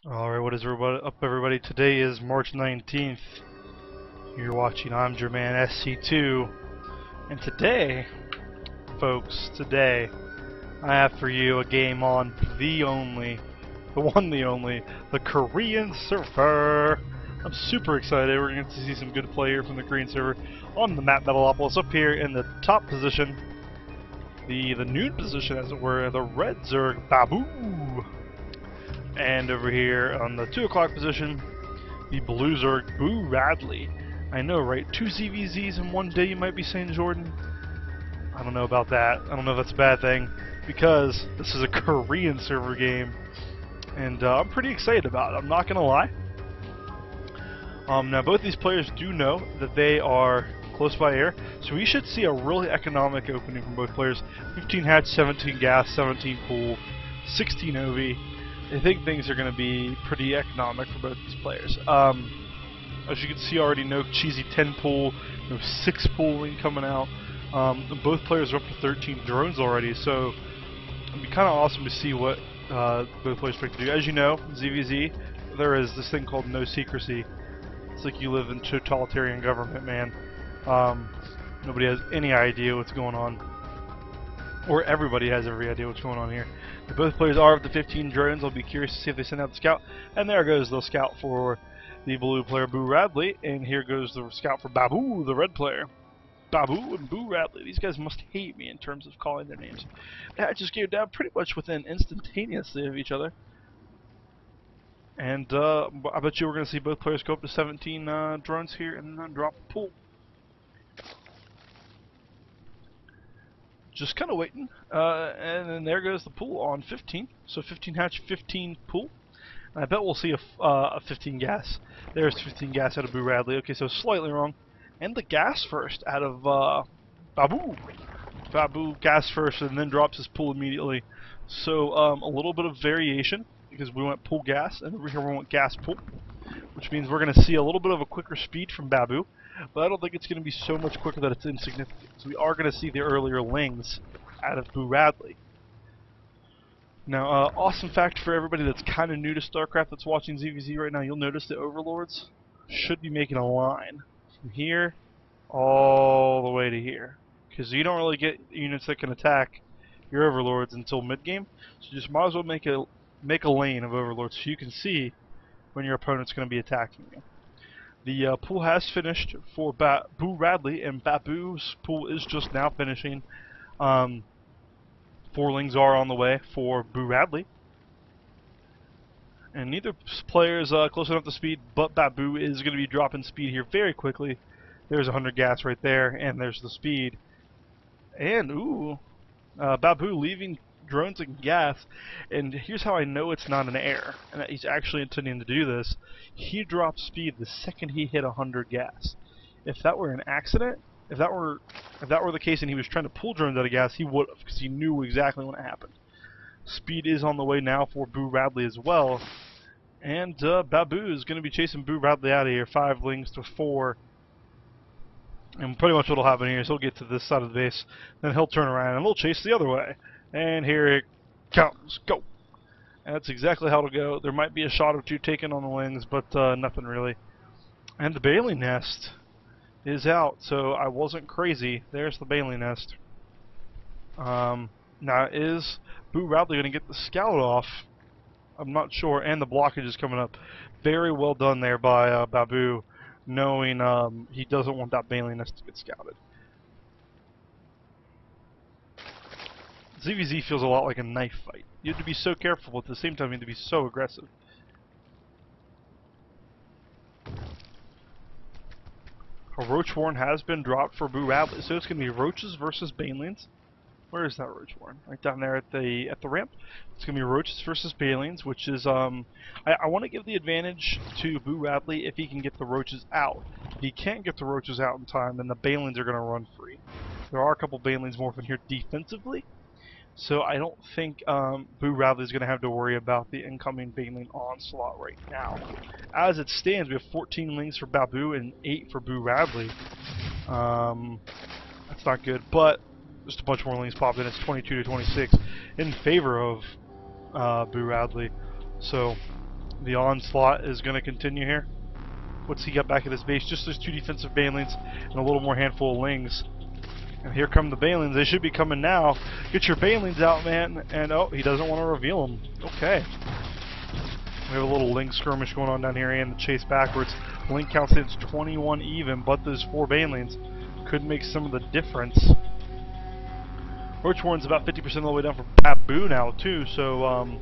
Alright, what is up everybody? Today is March 19th. You're watching I'm your man SC2. And today, folks, I have for you a game on the only, the Korean server. I'm super excited. We're going to see some good play here from the Korean server on the map Metalopolis. Up here in the top position, the noon position as it were, the red Zerg Babu. And over here on the 2 o'clock position, the blue Zerg BooRadley. I know, right? 2 ZVZs in one day, you might be saying, Jordan? I don't know about that. I don't know if that's a bad thing, because this is a Korean server game, and I'm pretty excited about it. I'm not going to lie. Now, both these players do know that they are close by air, so we should see a really economic opening from both players. 15 hatch, 17 gas, 17 pool, 16 OV. I think things are going to be pretty economic for both these players. As you can see already, no cheesy 10 pool, no 6 pooling coming out. Both players are up to 13 drones already, so it'd be kind of awesome to see what both players pick to do. As you know, ZVZ, there is this thing called no secrecy. It's like you live in totalitarian government, man. Nobody has any idea what's going on. Or everybody has every idea what's going on here. If both players are of the 15 drones, I'll be curious to see if they send out the scout. And there goes the scout for the blue player, BooRadley. And here goes the scout for Babu, the red player. Babu and BooRadley. These guys must hate me in terms of calling their names. I just gave down pretty much within instantaneously of each other. And I bet you we're going to see both players go up to 17 drones here and then drop a pool. Just kind of waiting, and then there goes the pool on 15. So 15 hatch, 15 pool. And I bet we'll see a 15 gas. There's 15 gas out of BooRadley. Okay, so slightly wrong. And the gas first out of Babu. Babu gas first, and then drops his pool immediately. So a little bit of variation because we went pool gas, and over here we went gas pool, which means we're going to see a little bit of a quicker speed from Babu. But I don't think it's going to be so much quicker that it's insignificant. So we are going to see the earlier lings out of BooRadley. Now, awesome fact for everybody that's kind of new to Starcraft that's watching ZVZ right now, you'll notice the Overlords should be making a line from here all the way to here. Because you don't really get units that can attack your Overlords until mid-game. So you just might as well make a lane of Overlords so you can see when your opponent's going to be attacking you. The pool has finished for BooRadley, and Babu's pool is just now finishing. 4 lings are on the way for BooRadley. And neither player is close enough to speed, but Babu is going to be dropping speed here very quickly. There's 100 gas right there, and there's the speed. And, ooh, Babu leaving drones and gas, and here's how I know it's not an error and that he's actually intending to do this. He dropped speed the second he hit 100 gas. If that were an accident, if that were the case and he was trying to pull drones out of gas, he would have, because he knew exactly when it happened. Speed is on the way now for BooRadley as well, and Babu is going to be chasing BooRadley out of here. 5 lings to 4. And pretty much what will happen here is he'll get to this side of the base, then he'll turn around and he'll chase the other way. And here it comes. Go! And that's exactly how it'll go. There might be a shot or two taken on the wings, but nothing really. And the Bailey nest is out, so I wasn't crazy. There's the Bailey nest. Now, is BooRadley going to get the scout off? I'm not sure. And the blockage is coming up. Very well done there by Babu, knowing he doesn't want that Bailey nest to get scouted. ZVZ feels a lot like a knife fight. You have to be so careful, but at the same time you have to be so aggressive. A Roach Warren has been dropped for BooRadley, so it's going to be Roaches versus Banelings. Where is that Roach Warren? Right down there at the ramp. It's going to be Roaches versus Banelings, which is I want to give the advantage to BooRadley if he can get the Roaches out. If he can't get the Roaches out in time, then the Banelings are going to run free. There are a couple Banelings morphing here defensively. So I don't think BooRadley is going to have to worry about the incoming Baneling onslaught right now. As it stands, we have 14 lings for Babu and 8 for BooRadley. That's not good, but just a bunch more lings popped in. It's 22 to 26 in favor of BooRadley. So The onslaught is going to continue here. What's he got back at his base? Just those 2 defensive banelings and a little more handful of lings. And here come the banelings. They should be coming now. Get your banelings out, man. And oh, he doesn't want to reveal them. Okay. We have a little ling skirmish going on down here and the chase backwards. Ling count stands 21 even, but those 4 banelings could make some of the difference. Roachwarren's about 50% of the way down for Babu now too, so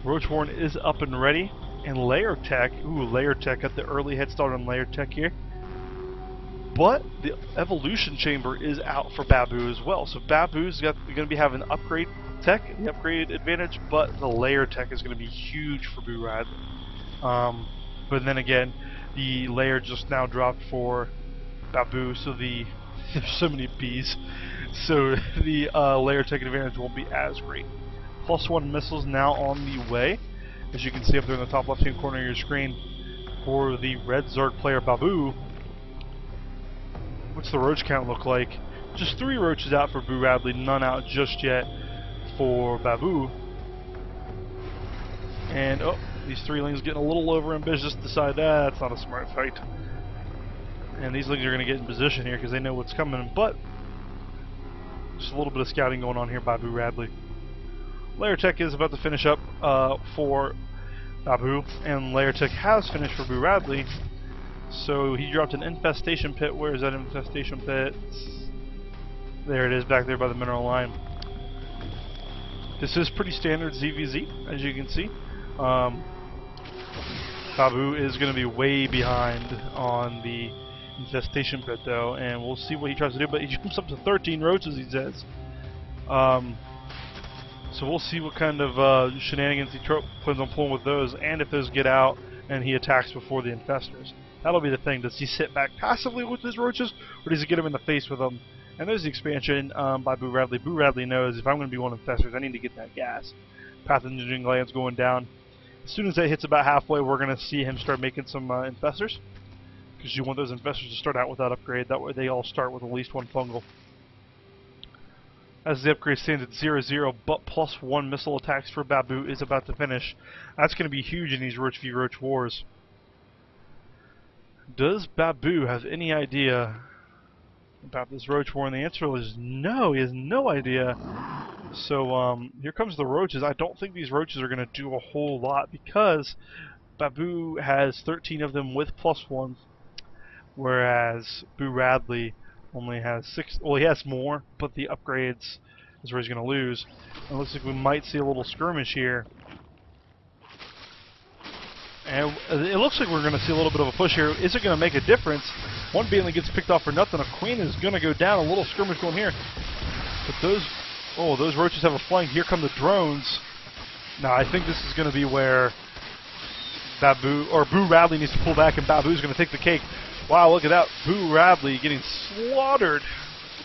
Roachwarren is up and ready. And Layer Tech, Layer Tech got the early head start on Layer Tech here. But the Evolution Chamber is out for Babu as well. So Babu's going to be having upgrade tech, the upgrade advantage, but the Layer Tech is going to be huge for BooRadley. But then again, the Layer just now dropped for Babu, so there's so many Bs. So the Layer Tech advantage won't be as great. +1 missiles now on the way. As you can see up there in the top left-hand corner of your screen, for the Red Zerg player Babu. What's the roach count look like? Just 3 roaches out for BooRadley, none out just yet for Babu. And oh, these 3 lings getting a little overambitious. Decide that's not a smart fight. And these lings are going to get in position here because they know what's coming. But just a little bit of scouting going on here by BooRadley. Layer Tech is about to finish up for Babu, and Layer Tech has finished for BooRadley. So he dropped an infestation pit. Where is that infestation pit? There it is, back there by the mineral line. This is pretty standard ZVZ, as you can see. Babu is going to be way behind on the infestation pit though, and we'll see what he tries to do. But he jumps up to 13 roaches, he says. So we'll see what kind of shenanigans he plans on pulling with those, and if those get out and he attacks before the infestors. That'll be the thing. Does he sit back passively with his roaches, or does he get them in the face with them? And there's the expansion by BooRadley. BooRadley knows if I'm going to be one of the infestors, I need to get that gas. Pathogen glands going down. As soon as that hits about halfway, we're going to see him start making some infestors, because you want those infestors to start out with that upgrade. That way they all start with at least 1 fungal. As the upgrade stands at 0-0, but +1 missile attacks for Babu is about to finish. That's going to be huge in these Roach v Roach wars. Does Babu have any idea about this Roach war? And the answer is no, he has no idea. So here comes the roaches. I don't think these roaches are going to do a whole lot because Babu has 13 of them with +1, whereas BooRadley only has 6. Well, he has more, but the upgrades is where he's going to lose. And it looks like we might see a little skirmish here. And it looks like we're going to see a little bit of a push here. Is it going to make a difference? One Bailey gets picked off for nothing. A Queen is going to go down. A little skirmish going here. But those roaches have a flank. Here come the drones. Now I think this is going to be where BooRadley needs to pull back, and Babu's going to take the cake. Wow, look at that. BooRadley getting slaughtered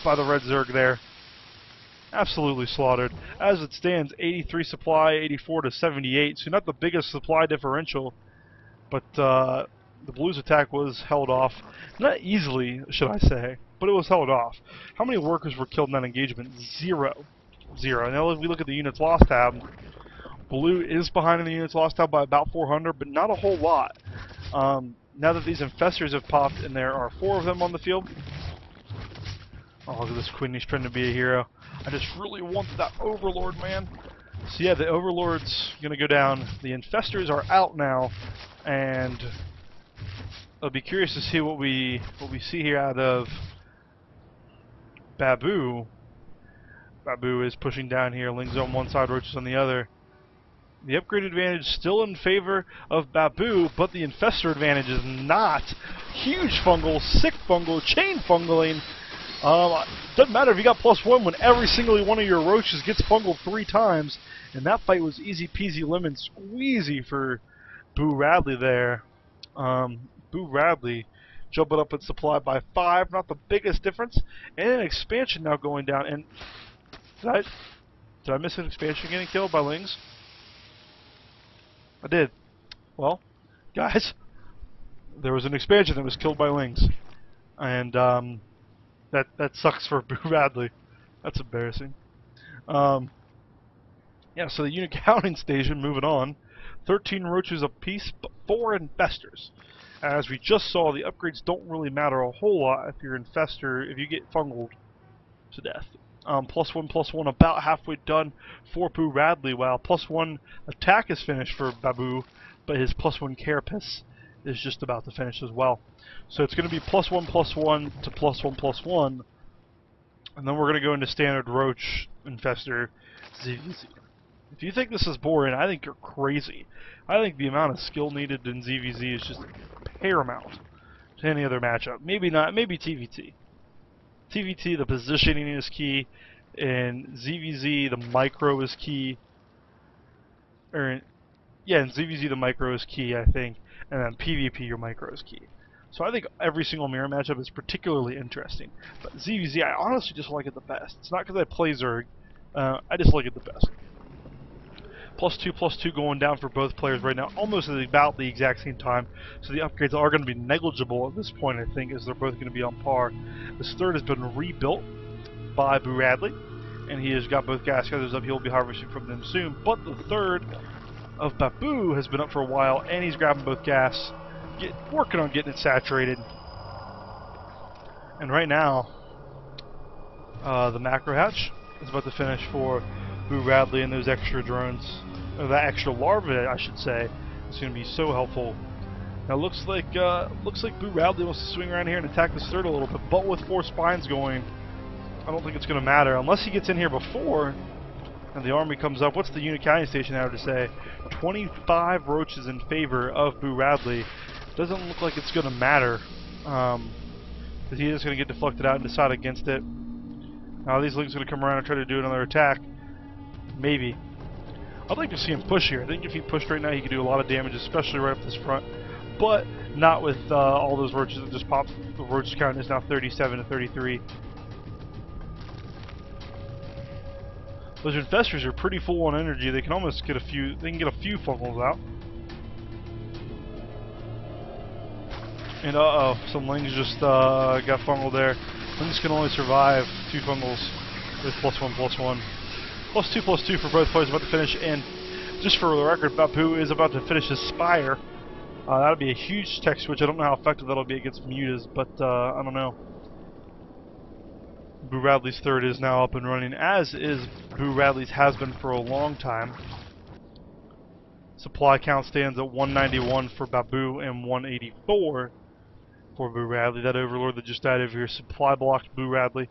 by the Red Zerg there. Absolutely slaughtered. As it stands, 83 supply, 84 to 78. So not the biggest supply differential, but the Blues attack was held off. Not easily, should I say, but it was held off. How many workers were killed in that engagement? 0. Now if we look at the units lost tab, Blue is behind in the units lost tab by about 400, but not a whole lot. Now that these infestors have popped, and there are 4 of them on the field. Oh, look at this Queen, he's trying to be a hero. I just really want that Overlord, man. So yeah, the Overlord's gonna go down. The infestors are out now, and I'll be curious to see what we see here out of Babu. Babu is pushing down here. Lings on one side, roaches on the other. The upgrade advantage still in favor of Babu, but the infestor advantage is not. Huge fungal, sick fungal, chain fungaling. Doesn't matter if you got +1 when every single one of your roaches gets fungaled 3 times. And that fight was easy peasy lemon squeezy for BooRadley there. BooRadley jumping up in supply by 5, not the biggest difference. And an expansion now going down. And did I miss an expansion getting killed by Lings? I did. Well, guys, there was an expansion that was killed by Lings, and that sucks for BooRadley. That's embarrassing. Yeah, so the unit counting station, moving on. 13 roaches apiece, but 4 infestors. As we just saw, the upgrades don't really matter a whole lot if you're infestor, if you get fungled to death. +1/+1 about halfway done for BooRadley, while +1 attack is finished for Babu, but his +1 carapace is just about to finish as well. So it's going to be +1/+1 to +1/+1, and then we're going to go into standard roach infestor ZVZ. If you think this is boring, I think you're crazy. I think the amount of skill needed in ZVZ is just paramount to any other matchup. Maybe not, maybe TVT. TVT, the positioning is key. In ZVZ, the micro is key. In ZVZ, the micro is key, I think. And then PvP, your micro is key. So I think every single mirror matchup is particularly interesting. But ZVZ, I honestly just like it the best. It's not because I play Zerg. I just like it the best. +2/+2 going down for both players right now, almost at about the exact same time. So the upgrades are going to be negligible at this point, I think, as they're both going to be on par. This third has been rebuilt by BooRadley, and he has got both gas gathers up. He'll be harvesting from them soon. But the third of Babu has been up for a while, and he's grabbing both gas, working on getting it saturated. And right now, the macro hatch is about to finish for BooRadley and those extra drones, or that extra larva, I should say. It's going to be so helpful. Now looks like BooRadley wants to swing around here and attack this third a little bit, but with 4 spines going, I don't think it's going to matter unless he gets in here before and the army comes up. What's the unit counting station have to say? 25 roaches in favor of BooRadley. Doesn't look like it's going to matter, because he is going to get deflected out and decide against it. Now these lings are going to come around and try to do another attack. Maybe. I'd like to see him push here. I think if he pushed right now, he could do a lot of damage, especially right up this front. But not with all those roaches that just popped. The roach count is now 37 to 33. Those infestors are pretty full on energy. They can almost get a few. They can get a few fungals out. And some lings just got fungled there. Lings can only survive 2 fungals with +1/+1. +2/+2 for both players about to finish, and just for the record, Babu is about to finish his Spire. That'll be a huge tech switch. I don't know how effective that'll be against mutas, but I don't know. BooRadley's third is now up and running, as is BooRadley's has been for a long time. Supply count stands at 191 for Babu and 184 for BooRadley. That Overlord that just died over here supply blocked BooRadley,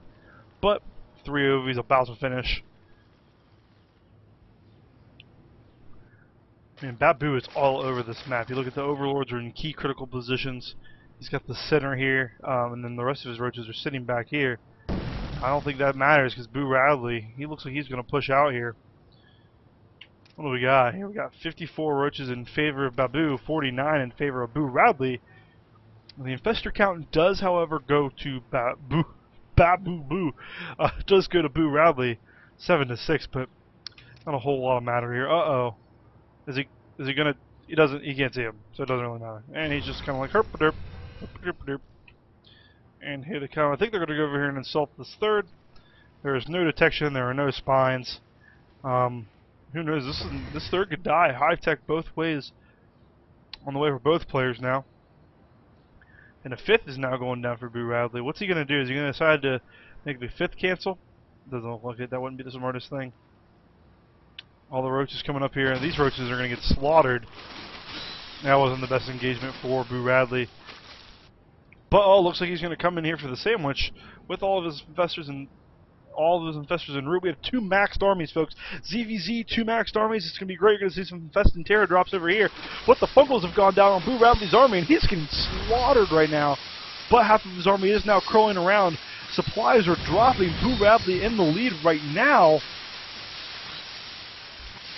but 3 OVs about to finish. I mean, Babu is all over this map. You look at the Overlords are in key critical positions. He's got the center here, and then the rest of his roaches are sitting back here. I don't think that matters because BooRadley, he looks like he's going to push out here. What do we got? Here we got 54 roaches in favor of Babu, 49 in favor of BooRadley. The infestor count does, however, go to Babu. Does go to BooRadley, 7 to 6, but not a whole lot of matter here. Is he gonna? He can't see him, so it doesn't really matter. And he's just kind of like herp derp, herp derp. And here they come. I think they're gonna go over here and insult this third. There is no detection. There are no spines. Who knows? This third could die. High tech both ways. On the way for both players now. And the fifth is now going down for BooRadley. What's he gonna do? Is he gonna decide to make the fifth cancel? Doesn't look like it. That wouldn't be the smartest thing. All the roaches coming up here, and these roaches are going to get slaughtered. That wasn't the best engagement for BooRadley. But looks like he's going to come in here for the sandwich with all of his infestors and all of those infestors en route. We have 2 maxed armies, folks. ZVZ, 2 maxed armies. It's going to be great. You're going to see some infest and terror drops over here. But the fungals have gone down on BooRadley's army, and he's getting slaughtered right now. But half of his army is now crawling around. Supplies are dropping. BooRadley in the lead right now.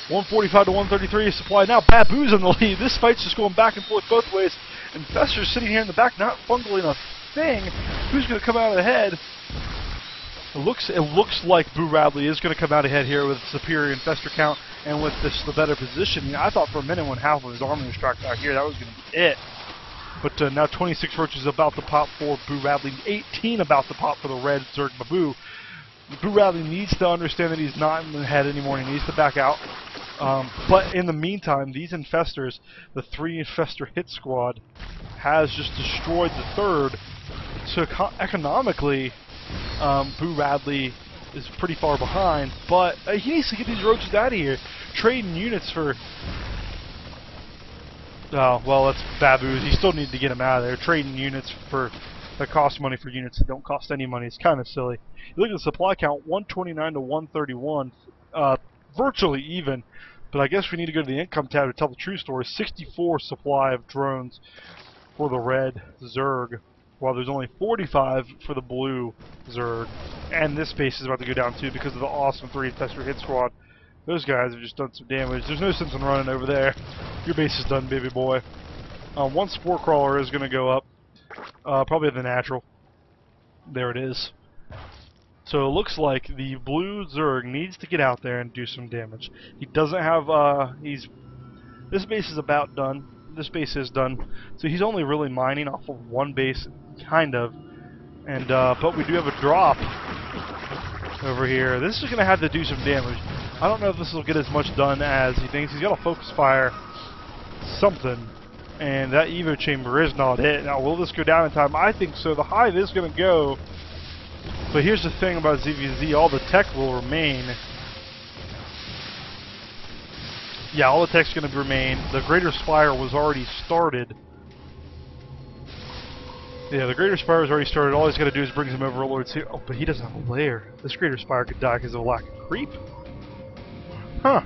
145 to 133 supply. Now Babu's in the lead. This fight's just going back and forth both ways. Infestors sitting here in the back, not fungling a thing. Who's going to come out ahead? It looks like BooRadley is going to come out ahead here with superior infestor count and with the better position. I thought for a minute when half of his army was tracked out here, that was going to be it. But now 26 roaches about to pop for BooRadley, 18 about to pop for the red Zerg Babu. BooRadley needs to understand that he's not in the head anymore. He needs to back out. But in the meantime, these infestors, the 3 infestor hit squad, has just destroyed the 3rd. So economically, BooRadley is pretty far behind, but he needs to get these roaches out of here. Trading units for... Oh, well, that's baboos. You still need to get them out of there. Trading units for... that cost money for units that don't cost any money. It's kind of silly. You look at the supply count, 129 to 131. Virtually even. But I guess we need to go to the income tab to tell the true story. 64 supply of drones for the red Zerg, while there's only 45 for the blue Zerg. And this base is about to go down too because of the awesome 3 infestor hit squad. Those guys have just done some damage. There's no sense in running over there. Your base is done, baby boy. One spore crawler is going to go up. Probably the natural. There it is. So it looks like the blue Zerg needs to get out there and do some damage. He doesn't have, this base is about done. This base is done. So he's only really mining off of one base, kind of. And, but we do have a drop over here. This is going to have to do some damage. I don't know if this will get as much done as he thinks. He's got a focus fire something. And that Evo chamber is not it. Now, will this go down in time? I think so. The hive is going to go. But here's the thing about ZVZ. All the tech will remain. Yeah, all the tech's going to remain. The Greater Spire was already started. Yeah, the Greater Spire was already started. All he's got to do is bring some overlords here. Oh, but he doesn't have a lair. This Greater Spire could die because of a lack of creep. Huh.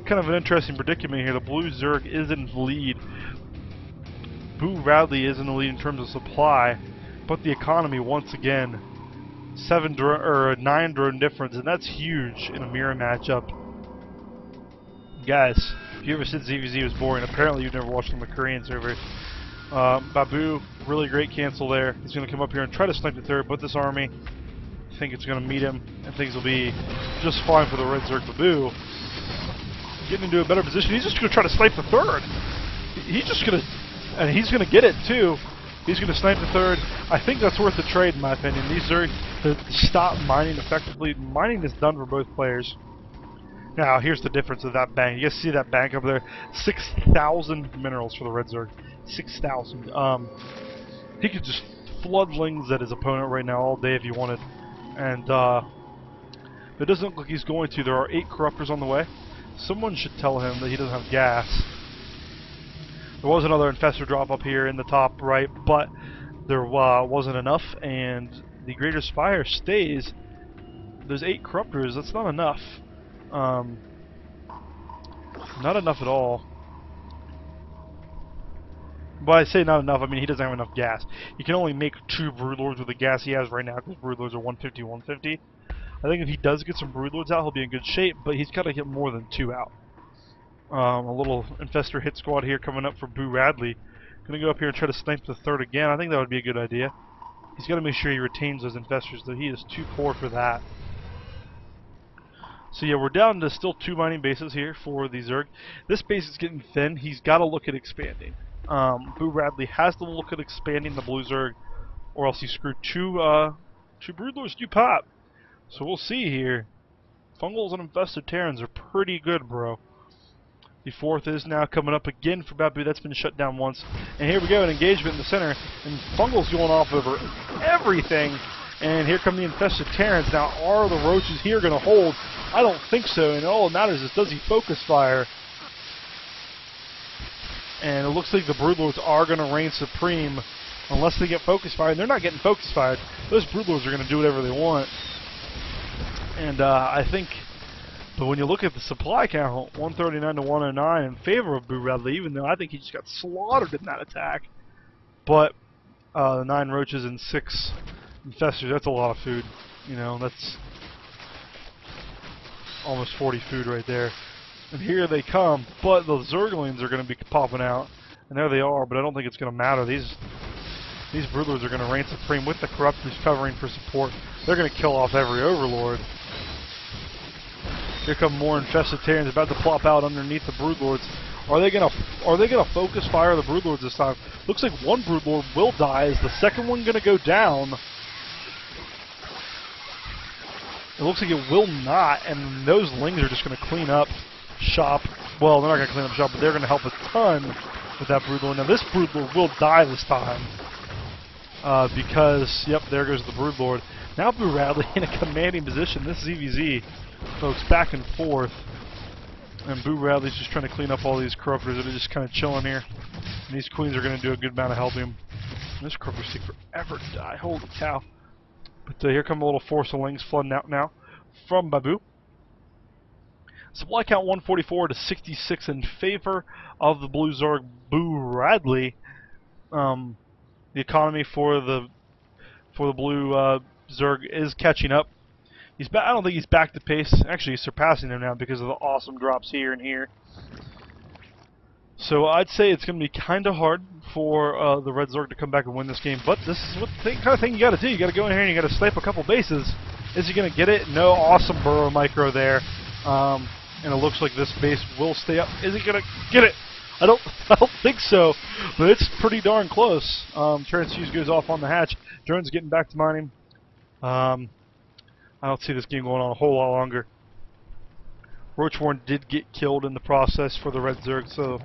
Kind of an interesting predicament here. The blue Zerg is in the lead. BooRadley is in the lead in terms of supply, but the economy once again 9 drone difference, and that's huge in a mirror matchup. Guys, if you ever said ZVZ was boring, apparently you've never watched on the Korean server. Babu, really great cancel there. He's going to come up here and try to snipe the 3rd, but this army, I think it's going to meet him, and things will be just fine for the red Zerg Babu. Getting into a better position. He's just going to try to snipe the 3rd. He's just going to... And he's going to get it, too. He's going to snipe the 3rd. I think that's worth the trade, in my opinion. These are to stop mining effectively. Mining is done for both players. Now, here's the difference of that bank. You guys see that bank up there? 6,000 minerals for the red Zerg. 6,000. He could just flood lings at his opponent right now all day if he wanted. And it doesn't look like he's going to. There are 8 corruptors on the way. Someone should tell him that he doesn't have gas. There was another infestor drop up here in the top right, but there wasn't enough, and the Greater Spire stays. There's 8 corruptors. That's not enough. Not enough at all. But I say not enough, I mean he doesn't have enough gas. He can only make 2 Broodlords with the gas he has right now, because Broodlords are 150, 150. I think if he does get some Broodlords out, he'll be in good shape, but he's got to get more than 2 out. A little infestor hit squad here coming up for BooRadley. Gonna go up here and try to snipe the 3rd again. I think that would be a good idea. He's got to make sure he retains those infestors, though he is too poor for that. So yeah, we're down to still 2 mining bases here for the Zerg. This base is getting thin. He's got to look at expanding. BooRadley has to look at expanding the blue Zerg, or else he screwed 2 Broodlords do pop. So we'll see here. Fungals and infested Terrans are pretty good, bro. The 4th is now coming up again for Babu. That's been shut down once. And here we go, an engagement in the center. And Fungal's going off over everything. And here come the infested Terrans. Now, are the roaches here going to hold? I don't think so. And all that matters is, does he focus fire? And it looks like the Broodlords are going to reign supreme unless they get focus fire. And they're not getting focus fired. Those Broodlords are going to do whatever they want. And I think... But when you look at the supply count, 139 to 109 in favor of BooRadley, even though I think he just got slaughtered in that attack. But 9 roaches and 6 infestors, that's a lot of food. You know, that's almost 40 food right there. And here they come, but the Zerglings are going to be popping out. And there they are, but I don't think it's going to matter. These Broodlords are going to reign supreme with the Corruptors covering for support. They're going to kill off every Overlord. Here come more infested Terrans about to plop out underneath the Broodlords. Are they gonna focus fire the Broodlords this time? Looks like one Broodlord will die. Is the second one gonna go down? It looks like it will not, and those lings are just gonna clean up. shop. Well, they're not going to clean up shop, but they're going to help a ton with that Broodlord. Now, this Broodlord will die this time. Because, yep, there goes the Broodlord. Now BooRadley in a commanding position. This is EVZ, folks, back and forth. And BooRadley's just trying to clean up all these corruptors that are just kind of chilling here. And these queens are going to do a good amount of helping him. And this corruptors take forever to die. Holy cow. But here come a little force of lings flooding out now from Babu. Supply count 144 to 66 in favor of the blue Zerg BooRadley. The economy for the blue Zerg is catching up. I don't think he's back to pace. Actually, he's surpassing him now because of the awesome drops here and here. So I'd say it's going to be kind of hard for the Red Zerg to come back and win this game. But this is what kind of thing you got to do. You got to go in here and you got to snipe a couple bases. Is he going to get it? No. Awesome burrow micro there. And it looks like this base will stay up. Is he going to get it? I don't think so, but it's pretty darn close. Transfuse goes off on the hatch. Drone's getting back to mining. I don't see this game going on a whole lot longer. Roachborn did get killed in the process for the Red Zerg, so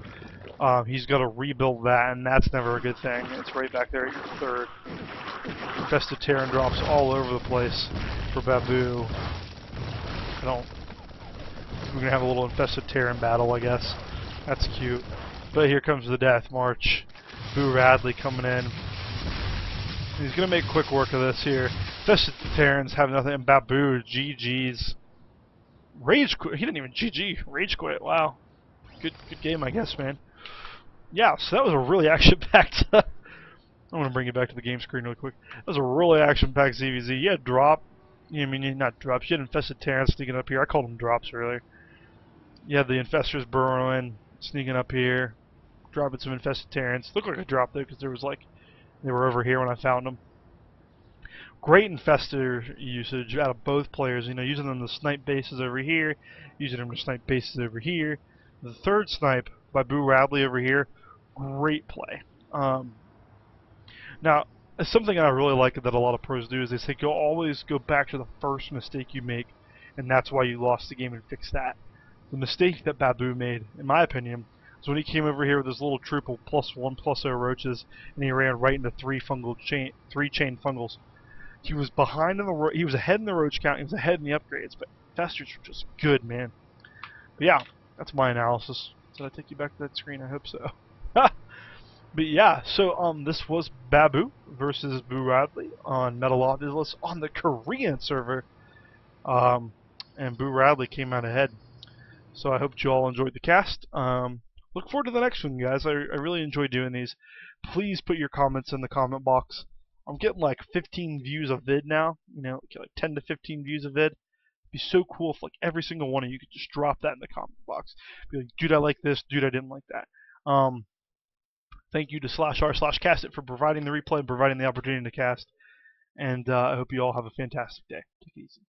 he's got to rebuild that, and that's never a good thing. It's right back there at your third. Infested Terran drops all over the place for Babu. We're going to have a little Infested Terran battle, I guess. That's cute. But here comes the Death March. BooRadley coming in. He's going to make quick work of this here. Infested Terrans have nothing. And Babu, GG's. Rage quit. He didn't even GG. Rage quit. Wow. Good game, I guess, man. Yeah, so that was a really action-packed... I'm going to bring you back to the game screen real quick. That was a really action-packed ZVZ. You had drop. I mean, not drops. You had Infested Terrans sneaking up here. I called them drops earlier. You had the Infestors burrowing, sneaking up here, dropping some Infested Terrans. Looked like a drop, though, because there was, like, they were over here when I found them. Great Infestor usage out of both players. You know, using them to snipe bases over here, using them to snipe bases over here. The third snipe by BooRadley over here, great play. Now, something I really like that a lot of pros do is they say always go back to the first mistake you make, and that's why you lost the game, and fix that. The mistake that Babu made, in my opinion, was when he came over here with his little troop of +1/+0 roaches, and he ran right into three chain fungals. He was behind in the he was ahead in the roach count, he was ahead in the upgrades, but Festers were just good, man. But yeah, that's my analysis. Did I take you back to that screen? I hope so. But yeah, so this was Babu versus BooRadley on Metalopolis on the Korean server, and BooRadley came out ahead. So I hope you all enjoyed the cast. Look forward to the next one, guys. I really enjoy doing these. Please put your comments in the comment box. I'm getting like 15 views a vid now. You know, like 10 to 15 views a vid. It'd be so cool if like every single one of you could just drop that in the comment box. Be like, dude, I like this. Dude, I didn't like that. Thank you to /r/castit for providing the replay and providing the opportunity to cast. And I hope you all have a fantastic day. Take it easy.